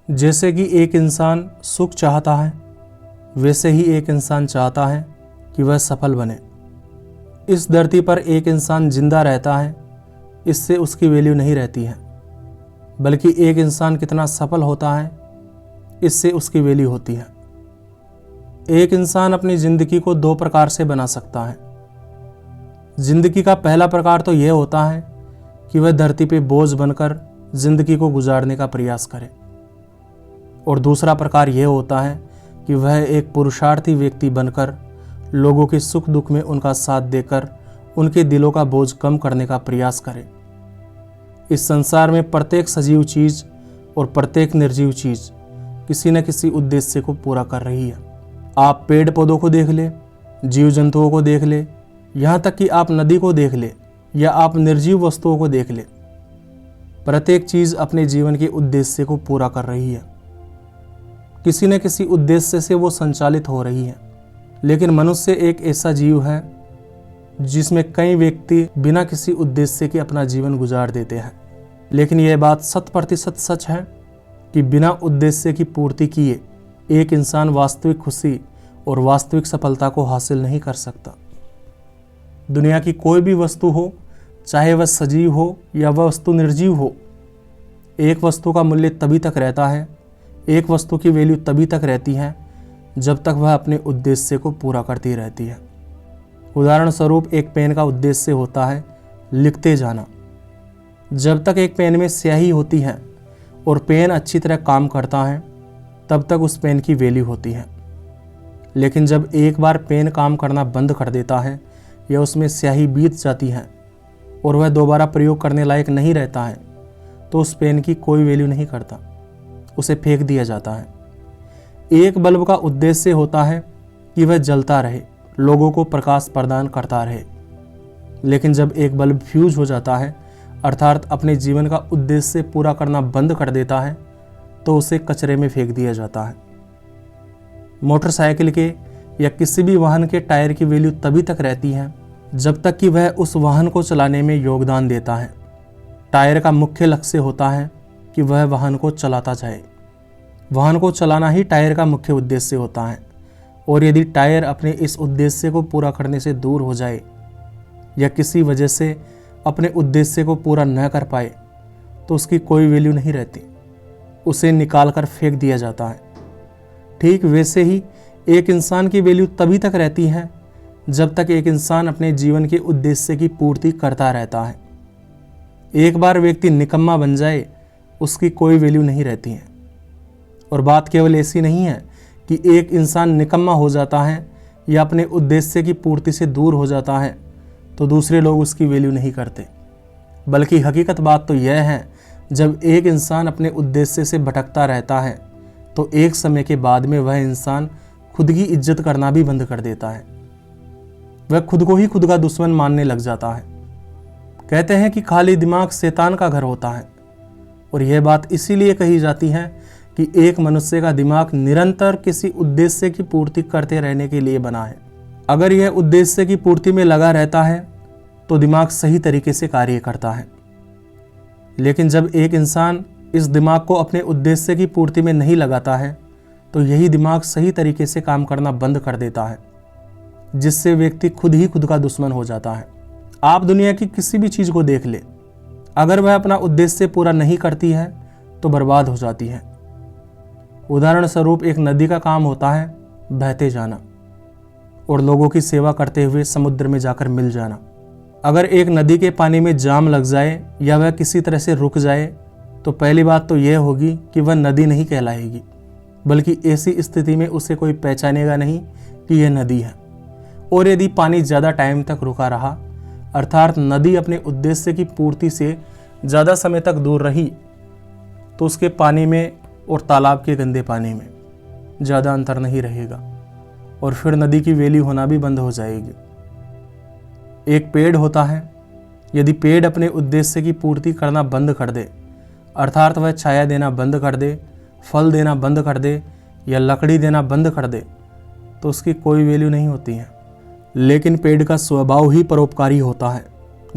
जैसे कि एक इंसान सुख चाहता है, वैसे ही एक इंसान चाहता है कि वह सफल बने। इस धरती पर एक इंसान जिंदा रहता है, इससे उसकी वैल्यू नहीं रहती है, बल्कि एक इंसान कितना सफल होता है, इससे उसकी वैल्यू होती है। एक इंसान अपनी ज़िंदगी को दो प्रकार से बना सकता है। ज़िंदगी का पहला प्रकार तो यह होता है कि वह धरती पे बोझ बनकर ज़िंदगी को गुजारने का प्रयास करे, और दूसरा प्रकार यह होता है कि वह एक पुरुषार्थी व्यक्ति बनकर लोगों के सुख दुख में उनका साथ देकर उनके दिलों का बोझ कम करने का प्रयास करे। इस संसार में प्रत्येक सजीव चीज़ और प्रत्येक निर्जीव चीज़ किसी न किसी उद्देश्य को पूरा कर रही है। आप पेड़ पौधों को देख ले, जीव जंतुओं को देख ले, यहाँ तक कि आप नदी को देख ले या आप निर्जीव वस्तुओं को देख ले। प्रत्येक चीज़ अपने जीवन के उद्देश्य को पूरा कर रही है, किसी न किसी उद्देश्य से वो संचालित हो रही है। लेकिन मनुष्य एक ऐसा जीव है जिसमें कई व्यक्ति बिना किसी उद्देश्य के अपना जीवन गुजार देते हैं। लेकिन यह बात 100% सच है कि बिना उद्देश्य की पूर्ति किए एक इंसान वास्तविक खुशी और वास्तविक सफलता को हासिल नहीं कर सकता। दुनिया की कोई भी वस्तु हो, चाहे वह सजीव हो या वह वस्तु निर्जीव हो, एक वस्तु का मूल्य तभी तक रहता है, एक वस्तु की वैल्यू तभी तक रहती है जब तक वह अपने उद्देश्य को पूरा करती रहती है। उदाहरण स्वरूप एक पेन का उद्देश्य होता है लिखते जाना। जब तक एक पेन में स्याही होती है और पेन अच्छी तरह काम करता है, तब तक उस पेन की वैल्यू होती है। लेकिन जब एक बार पेन काम करना बंद कर देता है या उसमें स्याही बीत जाती है और वह दोबारा प्रयोग करने लायक नहीं रहता है, तो उस पेन की कोई वैल्यू नहीं करता, उसे फेंक दिया जाता है। एक बल्ब का उद्देश्य होता है कि वह जलता रहे, लोगों को प्रकाश प्रदान करता रहे। लेकिन जब एक बल्ब फ्यूज हो जाता है, अर्थात अपने जीवन का उद्देश्य पूरा करना बंद कर देता है, तो उसे कचरे में फेंक दिया जाता है। मोटरसाइकिल के या किसी भी वाहन के टायर की वैल्यू तभी तक रहती है जब तक कि वह उस वाहन को चलाने में योगदान देता है। टायर का मुख्य लक्ष्य होता है कि वह वाहन को चलाता जाए। वाहन को चलाना ही टायर का मुख्य उद्देश्य होता है, और यदि टायर अपने इस उद्देश्य को पूरा करने से दूर हो जाए या किसी वजह से अपने उद्देश्य को पूरा न कर पाए, तो उसकी कोई वैल्यू नहीं रहती, उसे निकाल कर फेंक दिया जाता है। ठीक वैसे ही एक इंसान की वैल्यू तभी तक रहती है जब तक एक इंसान अपने जीवन के उद्देश्य की पूर्ति करता रहता है। एक बार व्यक्ति निकम्मा बन जाए, उसकी कोई वैल्यू नहीं रहती है। और बात केवल ऐसी नहीं है कि एक इंसान निकम्मा हो जाता है या अपने उद्देश्य की पूर्ति से दूर हो जाता है तो दूसरे लोग उसकी वैल्यू नहीं करते, बल्कि हकीकत बात तो यह है, जब एक इंसान अपने उद्देश्य से भटकता रहता है तो एक समय के बाद में वह इंसान खुद की इज्जत करना भी बंद कर देता है। वह खुद को ही खुद का दुश्मन मानने लग जाता है। कहते हैं कि खाली दिमाग शैतान का घर होता है, और यह बात इसीलिए कही जाती है कि एक मनुष्य का दिमाग निरंतर किसी उद्देश्य की पूर्ति करते रहने के लिए बना है। अगर यह उद्देश्य की पूर्ति में लगा रहता है तो दिमाग सही तरीके से कार्य करता है। लेकिन जब एक इंसान इस दिमाग को अपने उद्देश्य की पूर्ति में नहीं लगाता है, तो यही दिमाग सही तरीके से काम करना बंद कर देता है, जिससे व्यक्ति खुद ही खुद का दुश्मन हो जाता है। आप दुनिया की किसी भी चीज़ को देख ले, अगर वह अपना उद्देश्य पूरा नहीं करती है तो बर्बाद हो जाती है। उदाहरण स्वरूप एक नदी का काम होता है बहते जाना और लोगों की सेवा करते हुए समुद्र में जाकर मिल जाना। अगर एक नदी के पानी में जाम लग जाए या वह किसी तरह से रुक जाए, तो पहली बात तो यह होगी कि वह नदी नहीं कहलाएगी, बल्कि ऐसी स्थिति में उसे कोई पहचानेगा नहीं कि यह नदी है। और यदि पानी ज़्यादा टाइम तक रुका रहा, अर्थात नदी अपने उद्देश्य की पूर्ति से ज़्यादा समय तक दूर रही, तो उसके पानी में और तालाब के गंदे पानी में ज़्यादा अंतर नहीं रहेगा, और फिर नदी की वैल्यू होना भी बंद हो जाएगी। एक पेड़ होता है, यदि पेड़ अपने उद्देश्य की पूर्ति करना बंद कर दे, अर्थात वह छाया देना बंद कर दे, फल देना बंद कर दे या लकड़ी देना बंद कर दे, तो उसकी कोई वैल्यू नहीं होती है। लेकिन पेड़ का स्वभाव ही परोपकारी होता है,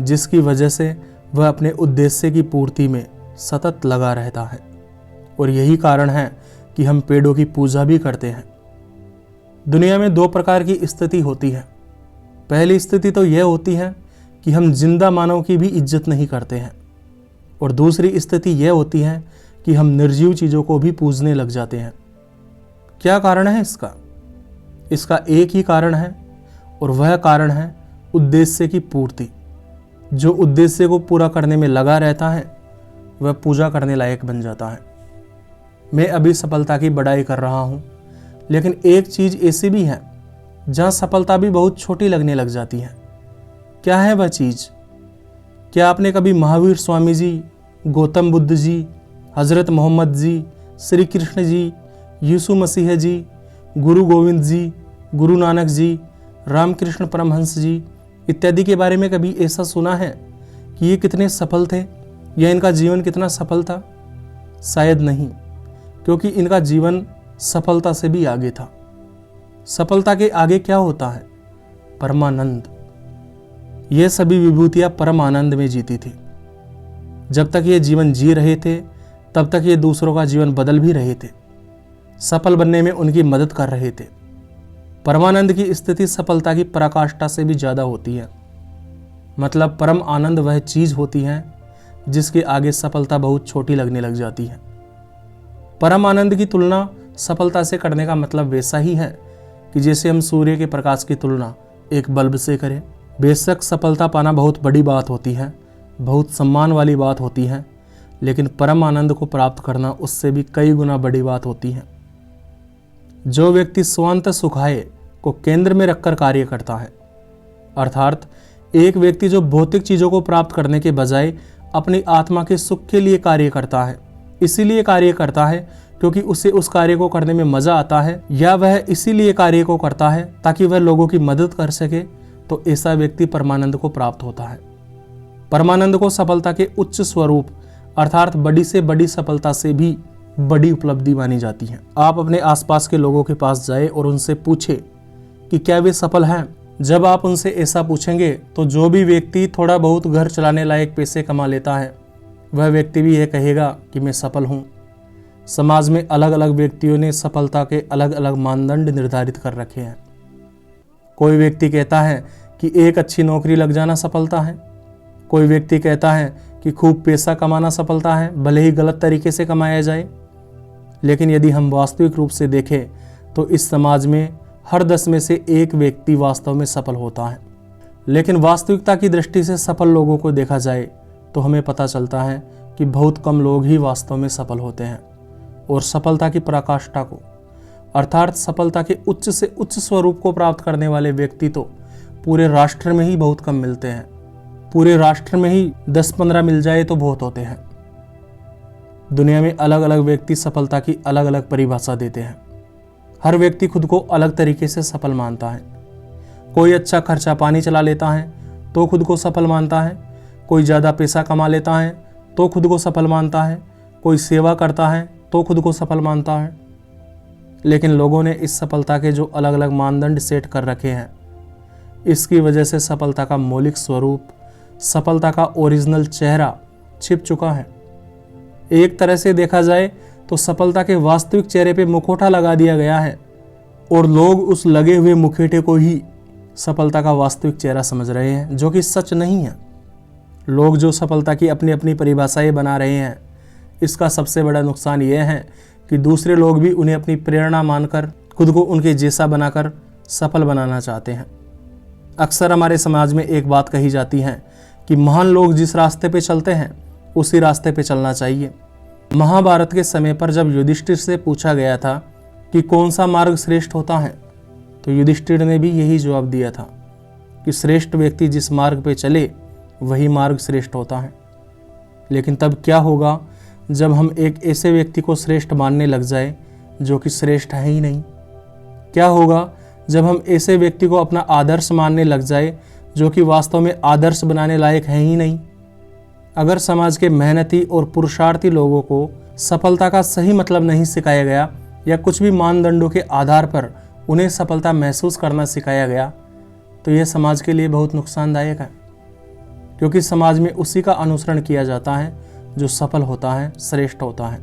जिसकी वजह से वह अपने उद्देश्य की पूर्ति में सतत लगा रहता है और यही कारण है कि हम पेड़ों की पूजा भी करते हैं। दुनिया में दो प्रकार की स्थिति होती है। पहली स्थिति तो यह होती है कि हम जिंदा मानव की भी इज्जत नहीं करते हैं, और दूसरी स्थिति यह होती है कि हम निर्जीव चीज़ों को भी पूजने लग जाते हैं। क्या कारण है इसका? इसका एक ही कारण है, और वह कारण है उद्देश्य की पूर्ति। जो उद्देश्य को पूरा करने में लगा रहता है वह पूजा करने लायक बन जाता है। मैं अभी सफलता की बड़ाई कर रहा हूँ, लेकिन एक चीज़ ऐसी भी है जहाँ सफलता भी बहुत छोटी लगने लग जाती है। क्या है वह चीज़? क्या आपने कभी महावीर स्वामी जी, गौतम बुद्ध जी, हज़रत मोहम्मद जी, श्री कृष्ण जी, यीशु मसीह जी, गुरु गोविंद जी, गुरु नानक जी, रामकृष्ण परमहंस जी इत्यादि के बारे में कभी ऐसा सुना है कि ये कितने सफल थे या इनका जीवन कितना सफल था? शायद नहीं, क्योंकि इनका जीवन सफलता से भी आगे था। सफलता के आगे क्या होता है? परमानंद। ये सभी विभूतियां परम आनंद में जीती थी। जब तक ये जीवन जी रहे थे तब तक ये दूसरों का जीवन बदल भी रहे थे, सफल बनने में उनकी मदद कर रहे थे। परमानंद की स्थिति सफलता की पराकाष्ठा से भी ज्यादा होती है। मतलब परम आनंद वह चीज होती है जिसके आगे सफलता बहुत छोटी लगने लग जाती है। परम आनंद की तुलना सफलता से करने का मतलब वैसा ही है कि जैसे हम सूर्य के प्रकाश की तुलना एक बल्ब से करें। बेशक सफलता पाना बहुत बड़ी बात होती है, बहुत सम्मान वाली बात होती है, लेकिन परम आनंद को प्राप्त करना उससे भी कई गुना बड़ी बात होती है। जो व्यक्ति स्वांत सुखाय को केंद्र में रखकर कार्य करता है, अर्थात एक व्यक्ति जो भौतिक चीजों को प्राप्त करने के बजाय अपनी आत्मा के सुख के लिए कार्य करता है, इसीलिए कार्य करता है क्योंकि उसे उस कार्य को करने में मजा आता है, या वह इसीलिए कार्य को करता है ताकि वह लोगों की मदद कर सके, तो ऐसा व्यक्ति परमानंद को प्राप्त होता है। परमानंद को सफलता के उच्च स्वरूप अर्थात बड़ी से बड़ी सफलता से भी बड़ी उपलब्धि मानी जाती है। आप अपने आसपास के लोगों के पास जाए और उनसे पूछे कि क्या वे सफल हैं। जब आप उनसे ऐसा पूछेंगे तो जो भी व्यक्ति थोड़ा बहुत घर चलाने लायक पैसे कमा लेता है वह व्यक्ति भी यह कहेगा कि मैं सफल हूँ। समाज में अलग अलग व्यक्तियों ने सफलता के अलग अलग मानदंड निर्धारित कर रखे हैं। कोई व्यक्ति कहता है कि एक अच्छी नौकरी लग जाना सफलता है, कोई व्यक्ति कहता है कि खूब पैसा कमाना सफलता है, भले ही गलत तरीके से कमाया जाए। लेकिन यदि हम वास्तविक रूप से देखें तो इस समाज में हर 10 में से एक व्यक्ति वास्तव में सफल होता है। लेकिन वास्तविकता की दृष्टि से सफल लोगों को देखा जाए तो हमें पता चलता है कि बहुत कम लोग ही वास्तव में सफल होते हैं, और सफलता की पराकाष्ठा को अर्थात सफलता के उच्च से उच्च स्वरूप को प्राप्त करने वाले व्यक्ति तो पूरे राष्ट्र में ही बहुत कम मिलते हैं। पूरे राष्ट्र में ही 10-15 मिल जाए तो बहुत होते हैं। दुनिया में अलग अलग व्यक्ति सफलता की अलग अलग परिभाषा देते हैं। हर व्यक्ति खुद को अलग तरीके से सफल मानता है। कोई अच्छा खर्चा पानी चला लेता है तो खुद को सफल मानता है, कोई ज़्यादा पैसा कमा लेता है तो खुद को सफल मानता है, कोई सेवा करता है तो खुद को सफल मानता है। लेकिन लोगों ने इस सफलता के जो अलग अलग मानदंड सेट कर रखे हैं, इसकी वजह से सफलता का मौलिक स्वरूप, सफलता का ओरिजिनल चेहरा छिप चुका है। एक तरह से देखा जाए तो सफलता के वास्तविक चेहरे पे मुखौटा लगा दिया गया है और लोग उस लगे हुए मुखौटे को ही सफलता का वास्तविक चेहरा समझ रहे हैं, जो कि सच नहीं है। लोग जो सफलता की अपनी अपनी परिभाषाएं बना रहे हैं, इसका सबसे बड़ा नुकसान यह है कि दूसरे लोग भी उन्हें अपनी प्रेरणा मानकर खुद को उनके जैसा बनाकर सफल बनाना चाहते हैं। अक्सर हमारे समाज में एक बात कही जाती है कि महान लोग जिस रास्ते पे चलते हैं उसी रास्ते पे चलना चाहिए। महाभारत के समय पर जब युधिष्ठिर से पूछा गया था कि कौन सा मार्ग श्रेष्ठ होता है, तो युधिष्ठिर ने भी यही जवाब दिया था कि श्रेष्ठ व्यक्ति जिस मार्ग पे चले वही मार्ग श्रेष्ठ होता है। लेकिन तब क्या होगा जब हम एक ऐसे व्यक्ति को श्रेष्ठ मानने लग जाए जो कि श्रेष्ठ है ही नहीं? क्या होगा जब हम ऐसे व्यक्ति को अपना आदर्श मानने लग जाए जो कि वास्तव में आदर्श बनाने लायक है ही नहीं? अगर समाज के मेहनती और पुरुषार्थी लोगों को सफलता का सही मतलब नहीं सिखाया गया या कुछ भी मानदंडों के आधार पर उन्हें सफलता महसूस करना सिखाया गया, तो यह समाज के लिए बहुत नुकसानदायक है, क्योंकि समाज में उसी का अनुसरण किया जाता है जो सफल होता है, श्रेष्ठ होता है।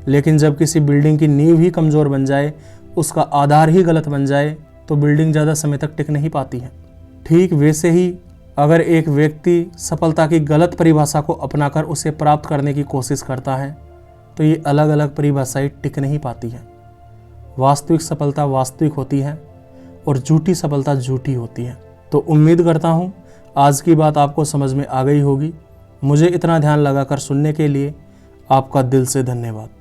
लेकिन जब किसी बिल्डिंग की नींव ही कमज़ोर बन जाए, उसका आधार ही गलत बन जाए, तो बिल्डिंग ज़्यादा समय तक टिक नहीं पाती है। ठीक वैसे ही अगर एक व्यक्ति सफलता की गलत परिभाषा को अपनाकर उसे प्राप्त करने की कोशिश करता है, तो ये अलग अलग परिभाषाएं टिक नहीं पाती हैं। वास्तविक सफलता वास्तविक होती है और झूठी सफलता झूठी होती है। तो उम्मीद करता हूँ आज की बात आपको समझ में आ गई होगी। मुझे इतना ध्यान लगाकर सुनने के लिए आपका दिल से धन्यवाद।